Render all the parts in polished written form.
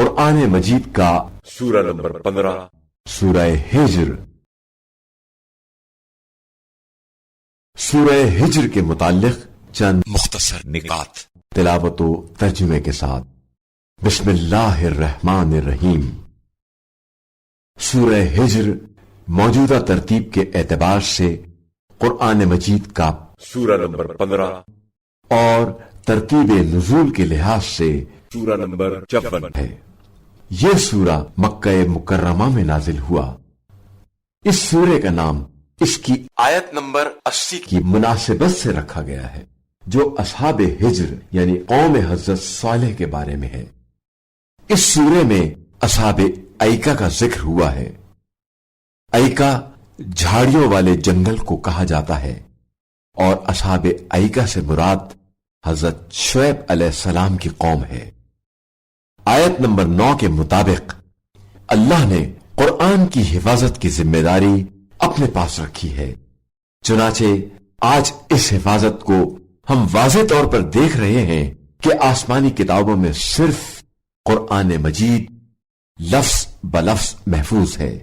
قرآن مجید کا سورہ نمبر 15 سورہ ہجر۔ سورہ ہجر کے متعلق چند مختصر نکات تلاوت و ترجمے کے ساتھ۔ بسم اللہ الرحمن الرحیم۔ سورہ ہجر موجودہ ترتیب کے اعتبار سے قرآن مجید کا سورہ نمبر 15 اور ترتیب نزول کے لحاظ سے سورہ نمبر 56 ہے۔ یہ سورہ مکہ مکرمہ میں نازل ہوا۔ اس سورے کا نام اس کی آیت نمبر 80 کی مناسبت سے رکھا گیا ہے، جو اصحاب ہجر یعنی قوم حضرت صالح کے بارے میں ہے۔ اس سورے میں اصحاب ایکا کا ذکر ہوا ہے۔ ایکا جھاڑیوں والے جنگل کو کہا جاتا ہے، اور اصحاب ایکا سے مراد حضرت شعیب علیہ السلام کی قوم ہے۔ آیت نمبر 9 کے مطابق اللہ نے قرآن کی حفاظت کی ذمہ داری اپنے پاس رکھی ہے، چنانچہ آج اس حفاظت کو ہم واضح طور پر دیکھ رہے ہیں کہ آسمانی کتابوں میں صرف قرآن مجید لفظ بلفظ محفوظ ہے،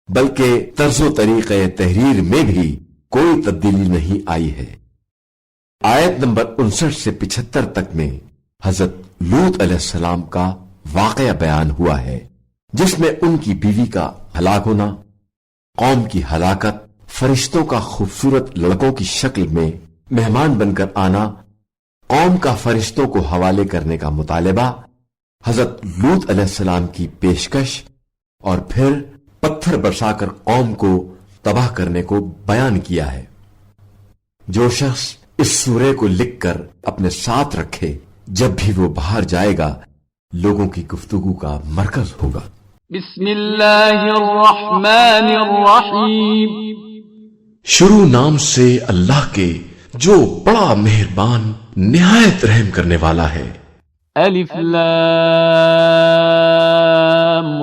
بلکہ طرز و طریقہ تحریر میں بھی کوئی تبدیلی نہیں آئی ہے۔ آیت نمبر 59 سے 75 تک میں حضرت لوط علیہ السلام کا واقعہ بیان ہوا ہے، جس میں ان کی بیوی کا ہلاک ہونا، قوم کی ہلاکت، فرشتوں کا خوبصورت لڑکوں کی شکل میں مہمان بن کر آنا، قوم کا فرشتوں کو حوالے کرنے کا مطالبہ، حضرت لوط علیہ السلام کی پیشکش، اور پھر پتھر برسا کر قوم کو تباہ کرنے کو بیان کیا ہے۔ جو شخص اس سورے کو لکھ کر اپنے ساتھ رکھے، جب بھی وہ باہر جائے گا لوگوں کی گفتگو کا مرکز ہوگا۔ بسم اللہ الرحمن الرحیم۔ شروع نام سے اللہ کے جو بڑا مہربان نہایت رحم کرنے والا ہے۔ الف لام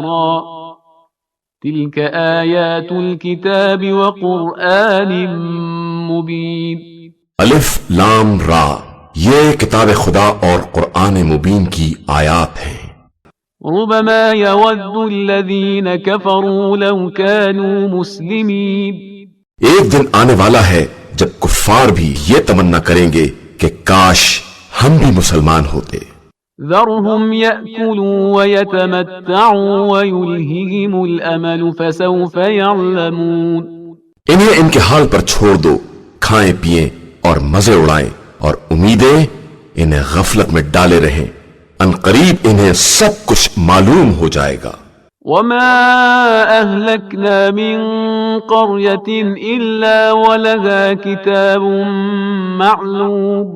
را تلک آیات الكتاب وقرآن مبین۔ الف لام را، یہ کتاب خدا اور قرآن مبین کی آیات ہیں۔ ربما يود الذين كفروا لو كانوا مسلمين۔ ایک دن آنے والا ہے جب کفار بھی یہ تمنا کریں گے کہ کاش ہم بھی مسلمان ہوتے۔ ذرهم يأكلوا ويتمتعوا ويلههم الأمل فسوف يعلمون۔ انہیں ان کے حال پر چھوڑ دو، کھائیں پیئیں اور مزے اڑائیں، اور امیدیں انہیں غفلت میں ڈالے رہیں، ان قریب انہیں سب کچھ معلوم ہو جائے گا۔ وما أهلكنا من قرية إلا ولها كتاب معلوم۔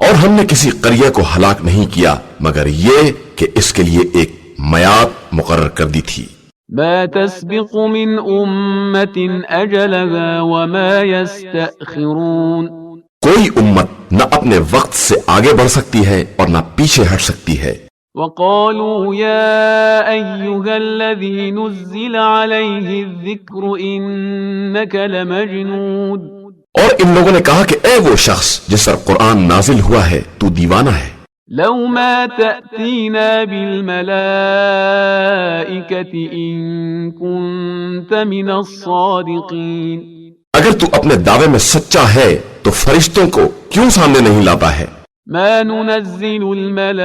اور ہم نے کسی قریہ کو ہلاک نہیں کیا مگر یہ کہ اس کے لیے ایک میعاد مقرر کر دی تھی۔ ما تسبق من أمة أجلها وما يستأخرون۔ کوئی امت نہ اپنے وقت سے آگے بڑھ سکتی ہے اور نہ پیچھے ہٹ سکتی ہے۔ وقالوا يا أيها الذي نزل عليه الذكر إنك لمجنون۔ اور ان لوگوں نے کہا کہ اے وہ شخص جس پر قرآن نازل ہوا ہے تو دیوانہ ہے۔ لو ما تأتينا بالملائكة إن كنت من الصادقين۔ اگر تو اپنے دعوے میں سچا ہے تو فرشتوں کو کیوں سامنے نہیں لاتا ہے؟ ما ننزل الملائكة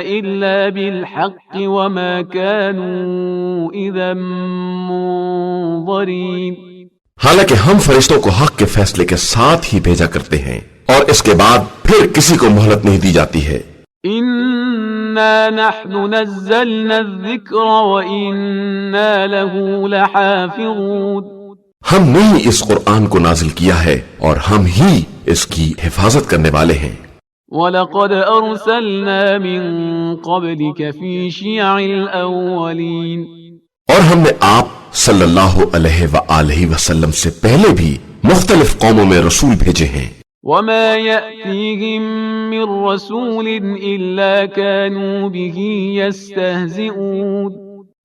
إلا بالحق وما كانوا إذا منظرين۔ حالانکہ ہم فرشتوں کو حق کے فیصلے کے ساتھ ہی بھیجا کرتے ہیں، اور اس کے بعد پھر کسی کو مہلت نہیں دی جاتی ہے۔ إنا نحن نزلنا الذكر وإنا له لحافظون۔ ہم نے ہی اس قرآن کو نازل کیا ہے اور ہم ہی اس کی حفاظت کرنے والے ہیں۔ وَلَقَدْ أَرْسَلْنَا مِن قَبْلِكَ فِي شِيَعِ الْأَوَّلِينَ۔ اور ہم نے آپ صلی اللہ علیہ وآلہ وسلم سے پہلے بھی مختلف قوموں میں رسول بھیجے ہیں۔ وَمَا يَأْتِيهِم مِّن رَّسُولٍ إِلَّا كَانُوا بِهِ يَسْتَهْزِئُونَ۔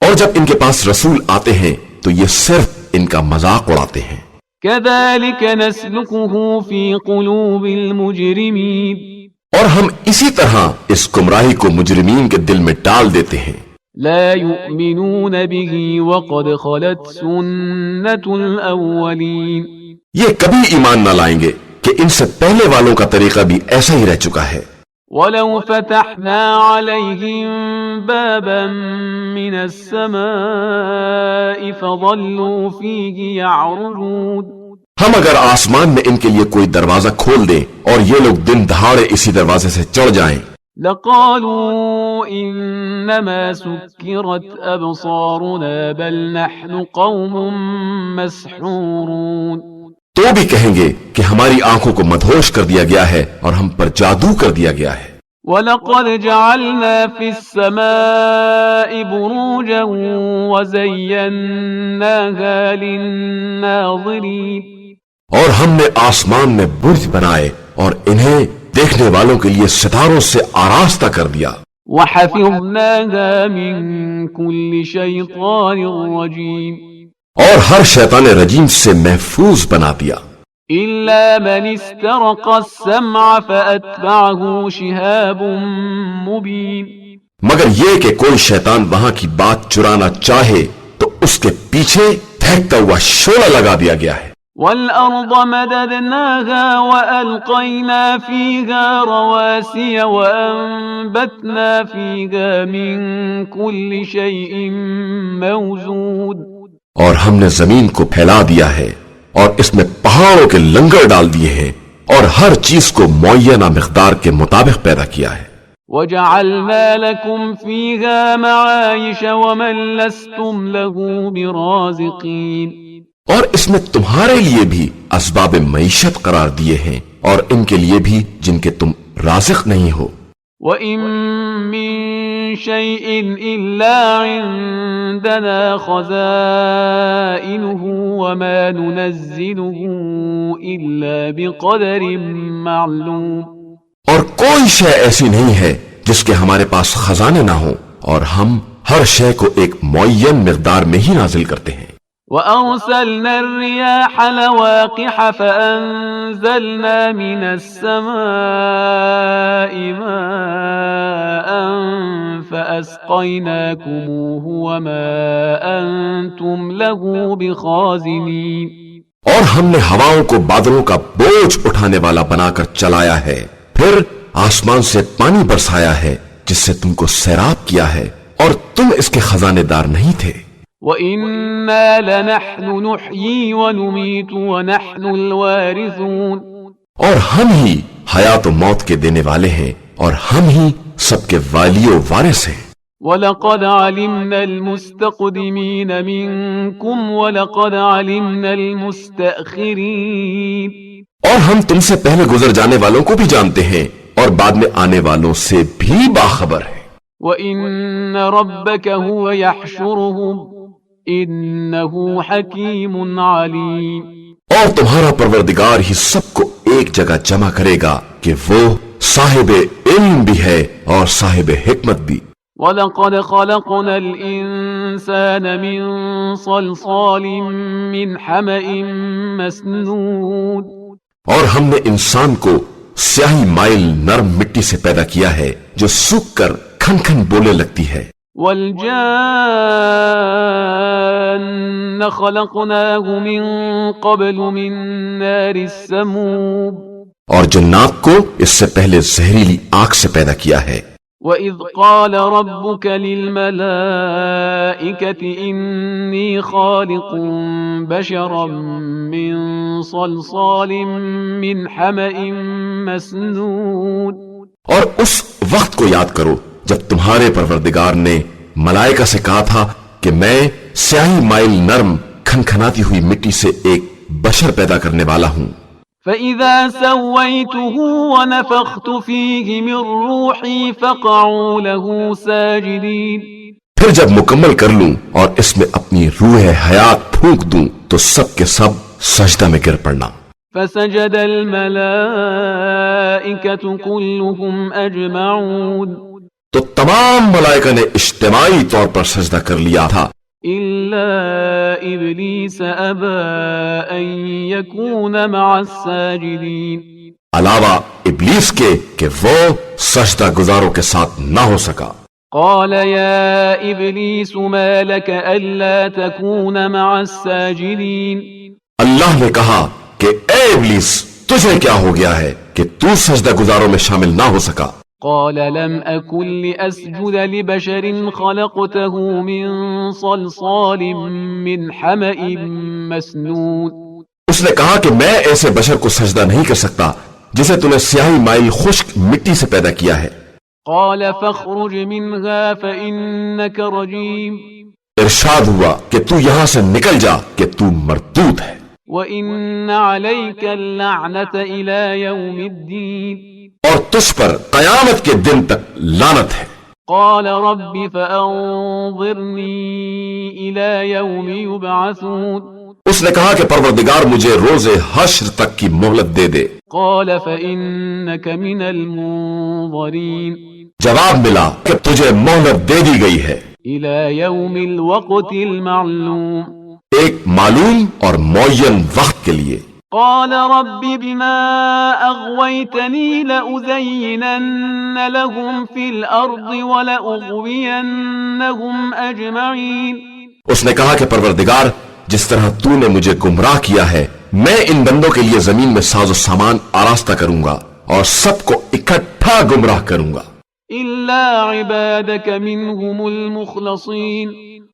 اور جب ان کے پاس رسول آتے ہیں تو یہ صرف ان کا مذاق اڑاتے ہیں۔ كَذَلِكَ نَسْلُكُهُ فِي قُلُوبِ الْمُجْرِمِينَ۔ اور ہم اسی طرح اس گمراہی کو مجرمین کے دل میں ڈال دیتے ہیں. لا يؤمنون به وقد خلت سنة الأولين. یہ کبھی ایمان نہ لائیں گے کہ ان سے پہلے والوں کا طریقہ بھی ایسا ہی رہ چکا ہے. ولو فتحنا عليهم بابا من السماء فظلوا فيه يعرجون. ہم اگر آسمان میں ان کے لیے کوئی دروازہ کھول دیں اور یہ لوگ دن دہاڑے اسی دروازے سے چڑھ جائیں لقالوا انما سكرت ابصارنا بل نحن قوم مسحورون. تو بھی کہیں گے کہ ہماری آنکھوں کو مدہوش کر دیا گیا ہے اور ہم پر جادو کر دیا گیا ہے. وَلَقَدْ جَعَلْنَا فِي السَّمَاءِ بُرُوجًا وَزَيَّنَّاهَا لِلنَّاظِرِينَ. اور ہم نے آسمان میں برج بنائے اور انہیں دیکھنے والوں کے لیے ستاروں سے آراستہ کر دیا. وَحَفِظْنَاهَا مِن كُلِّ شَيْطَانٍ رَجِيمٍ. اور ہر شیطان رجیم سے محفوظ بنا دیا. إِلَّا مَنِ اسْتَرَقَ السَّمْعَ فَأَتْبَعَهُ شِهَابٌ مُبِينٌ. مگر یہ کہ کوئی شیطان وہاں کی بات چرانا چاہے تو اس کے پیچھے پھینکتا ہوا شعلہ لگا دیا گیا ہے. وَالْأَرْضَ مَدَدْنَاهَا وَأَلْقَيْنَا فِيهَا رَوَاسِيَ وَأَنبَتْنَا فِيهَا مِن كُلِّ شَيْءٍ مَّوْزُونٍ. اور ہم نے زمین کو پھیلا دیا ہے اور اس میں پہاڑوں کے لنگر ڈال دیے ہیں اور ہر چیز کو معینہ مقدار کے مطابق پیدا کیا ہے. وَجَعَلْنَا لَكُمْ فِيهَا مَعَايِشَ وَمَن لَّسْتُمْ لَهُ بِرَازِقِينَ. اور اس میں تمہارے لیے بھی اسباب معیشت قرار دیے ہیں اور ان کے لیے بھی جن کے تم رازق نہیں ہو. وَإِن مِّن شَيْءٍ إِلَّا عِندَنَا خَزَائِنُهُ وَمَا نُنَزِّلُهُ إِلَّا بِقَدَرٍ مَّعْلُومٍ. اور کوئی شے ایسی نہیں ہے جس کے ہمارے پاس خزانے نہ ہوں اور ہم ہر شے کو ایک معین مقدار میں ہی نازل کرتے ہیں. وَأَرْسَلْنَا الرِّيَاحَ لَوَاقِحَ فَأَنزَلْنَا مِنَ السَّمَاءِ مَاءً فَأَسْقَيْنَاكُمُوهُ وَمَا أَنْتُمْ لَهُ بِخَازِنِينَ. اور ہم نے ہواؤں کو بادلوں کا بوجھ اٹھانے والا بنا کر چلایا ہے، پھر آسمان سے پانی برسایا ہے جس سے تم کو سیراب کیا ہے اور تم اس کے خزانے دار نہیں تھے. وَإِنَّا لَنَحْنُ نُحْيِي وَنُمِيتُ وَنَحْنُ الْوَارِثُونَ. اور ہم ہی حیات و موت کے دینے والے ہیں اور ہم ہی سب کے والی و وارث ہیں. وَلَقَدْ عَلِمْنَا الْمُسْتَقْدِمِينَ مِنْكُمْ وَلَقَدْ عَلِمْنَا الْمُسْتَأْخِرِينَ. اور ہم تم سے پہلے گزر جانے والوں کو بھی جانتے ہیں اور بعد میں آنے والوں سے بھی باخبر ہیں. وَإِنَّ رَبَّكَ هُوَ يَحْشُرُهُمْ إِنَّهُ حَكِيمٌ عَلِيمٌ. اور تمہارا پروردگار ہی سب کو ایک جگہ جمع کرے گا کہ وہ صاحب علم بھی ہے اور صاحب حکمت بھی. وَلَقَدْ خَلَقْنَا الْإِنسَانَ مِنْ صَلْصَالٍ مِّنْ حَمَإٍ مَّسْنُونٍ. اور ہم نے انسان کو سیاہی مائل نرم مٹی سے پیدا کیا ہے جو سوکھ کر کھن کھن بولنے لگتی ہے. وَالْجَانَّ خَلَقْنَاهُ مِن قَبْلُ مِن نَّارِ السَّمُومِ. اور جنات کو اس سے پہلے زہریلی آگ سے پیدا کیا ہے. وَإِذْ قَالَ رَبُّكَ لِلْمَلَائِكَةِ إِنِّي خَالِقٌ بَشَرًا مِّن صَلْصَالٍ مِّنْ حَمَإٍ مَّسْنُونٍ. اور اس وقت کو یاد کرو جب تمہارے پروردگار نے ملائکہ سے کہا تھا کہ میں سیاہی مائل نرم کھنکھناتی ہوئی مٹی سے ایک بشر پیدا کرنے والا ہوں. فَإِذَا سَوَّيْتُهُ وَنَفَخْتُ فِيهِ مِن رُّوحِي فَقَعُوا لَهُ سَاجِدِينَ. پھر جب مکمل کر لوں اور اس میں اپنی روح حیات پھونک دوں تو سب کے سب سجدہ میں گر پڑنا. فَسَجَدَ الْمَلَائِكَةُ كُلُّهُمْ أَجْمَعُونَ. تو تمام ملائکہ نے اجتماعی طور پر سجدہ کر لیا تھا إلا إبليس أبى أن يكون مع الساجدين. علاوہ ابلیس کے کہ وہ سجدہ گزاروں کے ساتھ نہ ہو سکا. قال يا إبليس ما لك ألا تكون مع الساجدين. اللہ نے کہا کہ اے ابلیس تجھے کیا ہو گیا ہے کہ تو سجدہ گزاروں میں شامل نہ ہو سکا. قال لم أكن لأسجد لبشر خلقته من صلصال من حمأ مسنون. اس نے کہا کہ میں ایسے بشر کو سجدہ نہیں کر سکتا جسے تو نے سیاہی مائل خشک مٹی سے پیدا کیا ہے. قال فاخرج منها فإنك رجيم. ارشاد ہوا کہ تو یہاں سے نکل جا کہ تو مردود ہے. وَإِنَّ عَلَيْكَ اللَّعْنَةَ إِلَى يَوْمِ الدِّينِ. اور تجھ پر قیامت کے دن تک لعنت ہے. قال رب فأنظرني إلى يوم يبعثون. اس نے کہا کہ پروردگار مجھے روز حشر تک کی مہلت دے دے. قال فإنك من المنظرين. جواب ملا کہ تجھے مہلت دے دی گئی ہے إلى يوم الوقت المعلوم. ایک معلوم اور معین وقت کے لیے. قال رب بما أغويتني لأزينن لهم في الأرض ولأغوينهم أجمعين. اس نے کہا کہ پروردگار جس طرح تو نے مجھے گمراہ کیا ہے میں ان بندوں کے لیے زمین میں ساز و سامان آراستہ کروں گا اور سب کو اکٹھا گمراہ کروں گا إلا عبادك منهم المخلصين.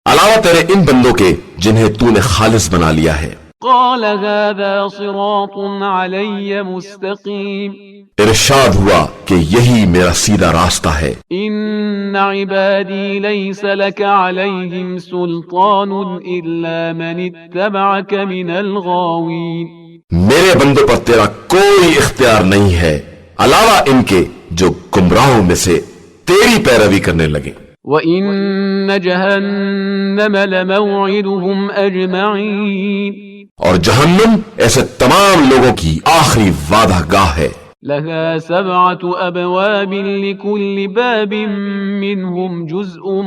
علاوہ تیرے ان بندوں کے جنہیں تو نے خالص بنا لیا ہے. قال هذا صراط علي مستقيم. ارشاد ہوا کہ یہی میرا سیدھا راستہ ہے. إن عبادي ليس لك عليهم سلطان إلا من اتبعك من الغاوين. میرے بندوں پر تیرا کوئی اختیار نہیں ہے علاوہ ان کے جو گمراہوں میں سے تیری پیروی کرنے لگے. وَإِنَّ جَهَنَّمَ لَمَوْعِدُهُمْ أَجْمَعِينَ. اور جہنم ایسے تمام لوگوں کی آخری وعدہ گاہ ہے. لَهَا 7 أَبْوَابٍ لِكُلِّ بَابٍ مِّنْهُمْ جُزْءٌ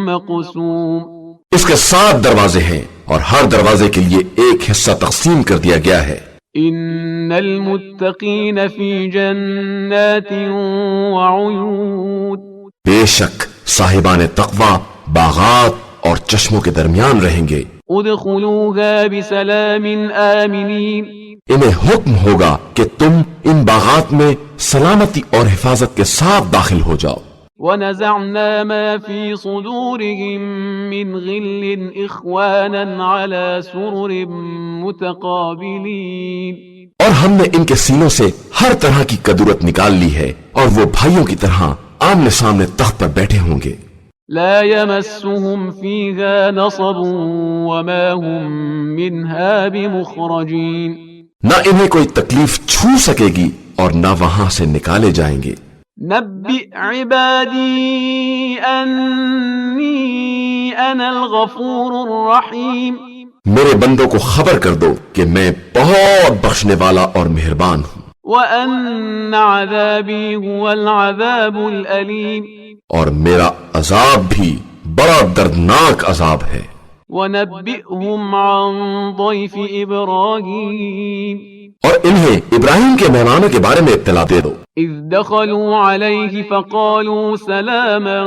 مَّقْسُومٌ. اس کے 7 دروازے ہیں اور ہر دروازے کے لیے ایک حصہ تقسیم کر دیا گیا ہے. إِنَّ الْمُتَّقِينَ فِي جَنَّاتٍ وَعُيُونٍ. بے شک صاحبان تقوی باغات اور چشموں کے درمیان رہیں گے. ادخلوها بسلام آمنین. انہیں حکم ہوگا کہ تم ان باغات میں سلامتی اور حفاظت کے ساتھ داخل ہو جاؤ. ونزعنا ما في صدورهم من غل إخوانا على سرر متقابلين. اور ہم نے ان کے سینوں سے ہر طرح کی کدورت نکال لی ہے اور وہ بھائیوں کی طرح آمنے سامنے تخت پر بیٹھے ہوں گے. لا يمسهم فيها نصب وما هم منها بمخرجين. نہ انہیں کوئی تکلیف چھو سکے گی اور نہ وہاں سے نکالے جائیں گے. نبئ عبادي أني أنا الغفور الرحيم. میرے بندوں کو خبر کر دو کہ میں بہت بخشنے والا اور مہربان ہوں. وأن عذابي هو العذاب الأليم. اور میرا عذاب بھی بڑا دردناک عذاب ہے. وَنَبِّئْهُمْ عَنْ ضَيْفِ إِبْرَاهِيمَ. اور انہیں ابراہیم کے مہمانوں کے بارے میں اطلاع دے دو. إِذْ دَخَلُوا عَلَيْهِ فَقَالُوا سَلَامًا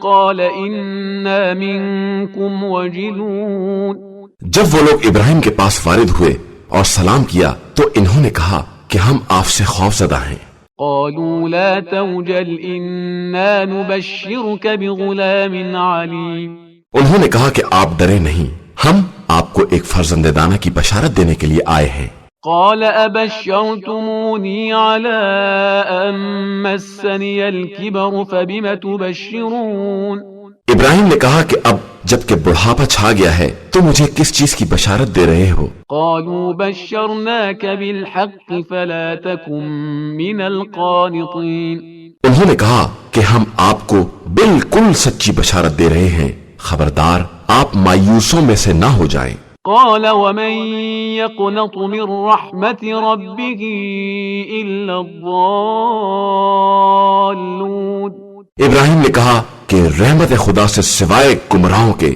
قَالَ إِنَّا مِنْكُمْ وَجِلُونَ. جب وہ لوگ ابراہیم کے پاس وارد ہوئے اور سلام کیا تو انہوں نے کہا کہ ہم آپ سے خوف زدہ ہیں. قالوا لا توجل إنا نبشرك بغلام عليم. انہوں نے کہا کہ آپ ڈرے نہیں ہم آپ کو ایک فرزند دانا کی بشارت دینے کے لیے آئے ہیں. قال أبشرتموني على أن مسني الكبر فبم تبشرون. ابراہیم نے کہا کہ اب جب کہ بڑھاپا چھا گیا ہے تو مجھے کس چیز کی بشارت دے رہے ہو؟ قالوا بشرناك بالحق فلا تكن من القانطين. انہوں نے کہا کہ ہم آپ کو بالکل سچی بشارت دے رہے ہیں خبردار آپ مایوسوں میں سے نہ ہو جائیں. قال ومن يقنط من رحمة ربه إلا الضالون. ابراہیم نے کہا کہ رحمت خدا سے سوائے گمراہوں کے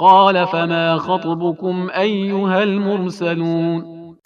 قال فما خطبكم أيها المرسلون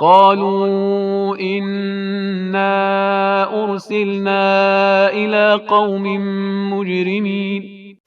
قالوا إنا أرسلنا إلى قوم مجرمين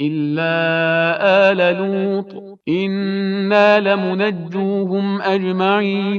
إلا آل لوط إنا لمنجوهم أجمعين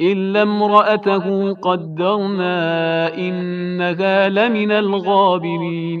إلا امرأته قدرنا إنها لمن الغابرين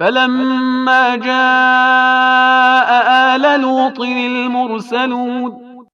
فلما جاء آل لوط المرسلون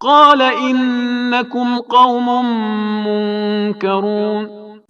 قال إنكم قوم منكرون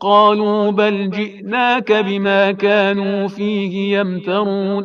قالوا بل جئناك بما كانوا فيه يمترون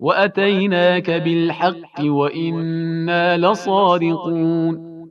وأتيناك بالحق وإنا لصادقون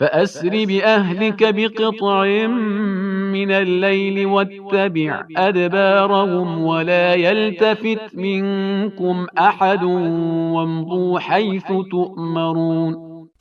فأسر بأهلك بقطع من الليل واتبع أدبارهم ولا يلتفت منكم أحد وامضوا حيث تؤمرون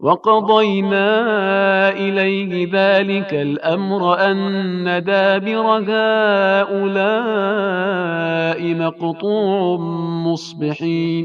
وقضينا إليه ذلك الأمر أن دابر هؤلاء مقطوع مصبحين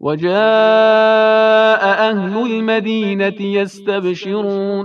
وجاء أهل المدينة يستبشرون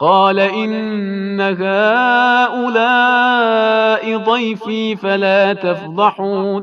قال إن هؤلاء ضيفي فلا تفضحون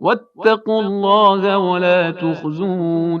واتقوا الله ولا تخزون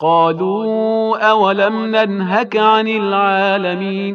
قالوا أولم ننهك عن العالمين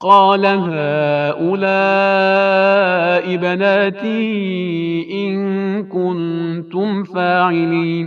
قال هؤلاء بناتي إن كنتم فاعلين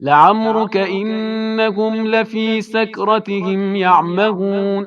لعمرك إنهم لفي سكرتهم يعمهون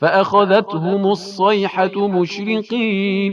فأخذتهم الصيحة مشرقين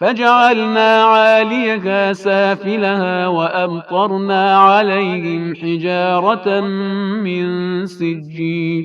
فجعلنا عاليها سافلها وأمطرنا عليهم حجارة من سجيل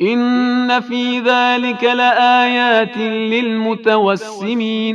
إن في ذلك لآيات للمتوسمين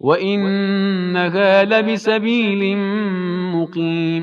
وإنها لبسبيل مقيم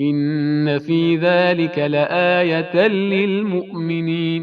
إن في ذلك لآية للمؤمنين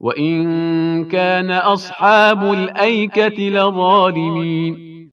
وإن كان أصحاب الأيكة لظالمين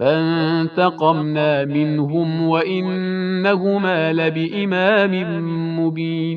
فانتقمنا منهم وإنهما لبإمام مبين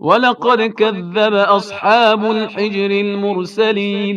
ولقد كذب أصحاب الحجر المرسلين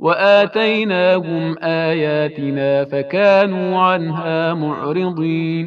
وآتيناهم آياتنا فكانوا عنها معرضين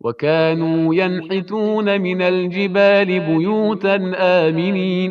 وكانوا ينحتون من الجبال بيوتا آمنين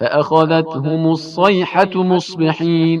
فأخذتهم الصيحة مصبحين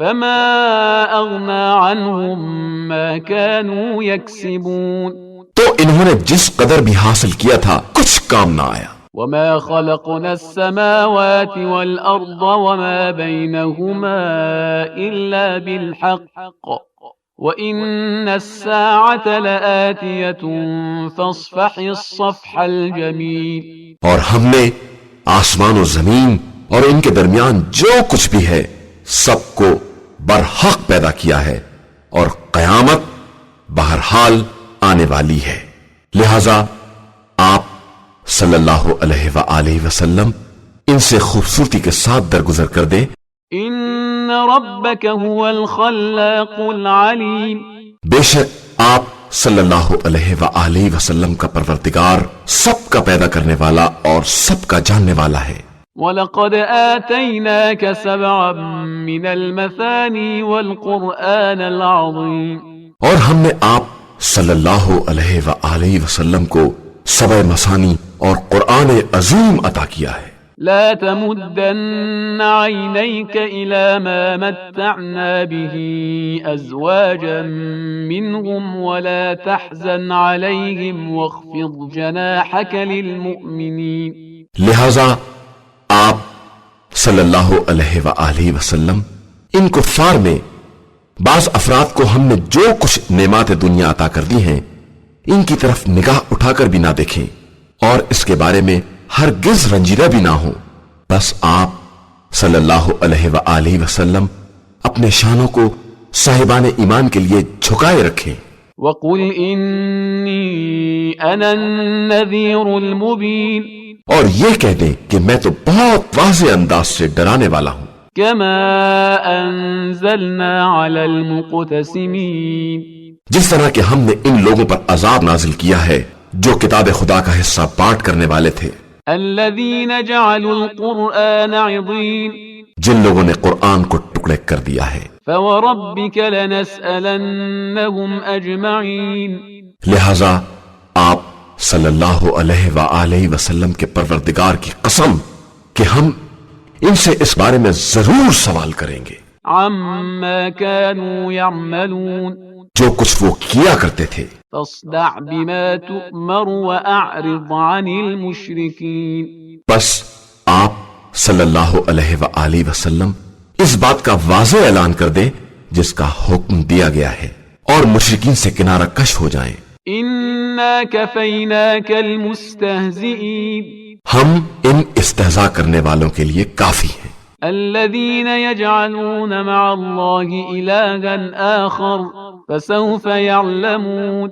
فما أغنى عنهم ما كانوا يكسبون تو انہوں نے جس قدر بھی حاصل کیا تھا کچھ کام نہ آیا. وما خلقنا السماوات والأرض وما بينهما إلا بالحق وإن الساعة لآتية فاصفح الصفح الجميل. اور ہم نے آسمان و زمین اور ان کے درمیان جو کچھ بھی ہے سب کو برحق پیدا کیا ہے اور قیامت بہرحال آنے والی ہے. لہذا آپ صلی اللہ علیہ وآلہ وسلم ان سے خوبصورتی کے ساتھ درگزر کر دیں. ان ربک هو الخلاق العلیم. بے شک آپ صلی اللہ علیہ وآلہ وسلم کا پروردگار سب کا پیدا کرنے والا اور سب کا جاننے والا ہے. وَلَقَدْ آتَيْنَاكَ سَبْعًا مِّنَ الْمَثَانِي وَالْقُرْآنَ الْعَظِيمِ. اور ہم نے آپ صلی اللہ علیہ وآلہ وسلم کو 7 مثانی اور قرآن عظیم عطا کیا ہے. لا تمدن عينيك إلى ما متعنا به أزواجا منهم ولا تحزن عليهم واخفض جناحك للمؤمنين. لہذا آپ صلی اللہ علیہ وآلہ وسلم ان کفار میں بعض افراد کو ہم نے جو کچھ نعمات دنیا عطا کر دی ہیں ان کی طرف نگاہ اٹھا کر بھی نہ دیکھیں اور اس کے بارے میں ہرگز رنجیدہ بھی نہ ہو. بس آپ صلی اللہ علیہ وآلہ وسلم اپنے شانوں کو صاحبان ایمان کے لیے جھکائے رکھیں. وَقُلْ إِنِّي أَنَا النَّذِيرُ الْمُبِينُ. اور یہ کہہ دیں کہ میں تو بہت واضح انداز سے ڈرانے والا ہوں. كَمَا أَنزَلْنَا عَلَى الْمُقْتَسِمِينَ. جس طرح کہ ہم نے ان لوگوں پر عذاب نازل کیا ہے جو کتاب خدا کا حصہ بانٹ کرنے والے تھے. الذين جعلوا القرآن عضين. جن لوگوں نے قرآن کو ٹکڑے کر دیا ہے. فوربك لنسألنهم اجمعين. لہذا آپ صلی اللہ علیہ وآلہ وسلم کے پروردگار کی قسم کہ ہم ان سے اس بارے میں ضرور سوال کریں گے. عما كانوا يعملون. جو کچھ وہ کیا کرتے تھے. فاصدع بما تؤمر واعرض عن المشركين. بس آپ صلی اللہ علیہ وآلہ وسلم اس بات کا واضح اعلان کر دیں جس کا حکم دیا گیا ہے اور مشرکین سے کنارہ کش ہو جائیں. انا کفیناک المستہزئین. ہم ان استہزاء کرنے والوں کے لیے کافی ہیں. الذين يجعلون مع الله إلها آخر فسوف يعلمون.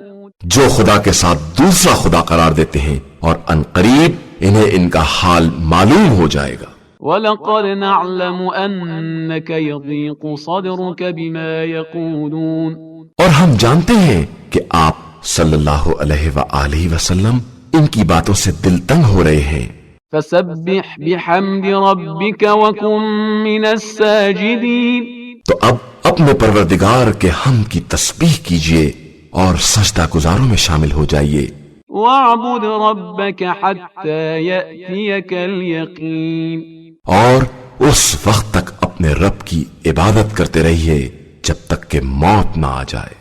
جو خدا کے ساتھ دوسرا خدا قرار دیتے ہیں اور ان قریب انہیں ان کا حال معلوم ہو جائے گا. وَلَقَدْ نَعْلَمُ أَنَّكَ يَضِيقُ صَدْرُكَ بِمَا يَقُولُونَ. اور ہم جانتے ہیں کہ آپ صلی اللہ علیہ وآلہ وسلم ان کی باتوں سے دل تنگ ہو رہے ہیں. فَسَبِّحْ بِحَمْدِ رَبِّكَ وَكُن مِّنَ السَّاجِدِينَ. تو اب اپنے پروردگار کے حمد کی تسبیح کیجئے اور سجدہ گزاروں میں شامل ہو جائیے. وَاعْبُدْ رَبَّكَ حَتَّى يَأْتِيَكَ الْيَقِينُ. اور اس وقت تک اپنے رب کی عبادت کرتے رہیے جب تک کہ موت نہ آ جائے.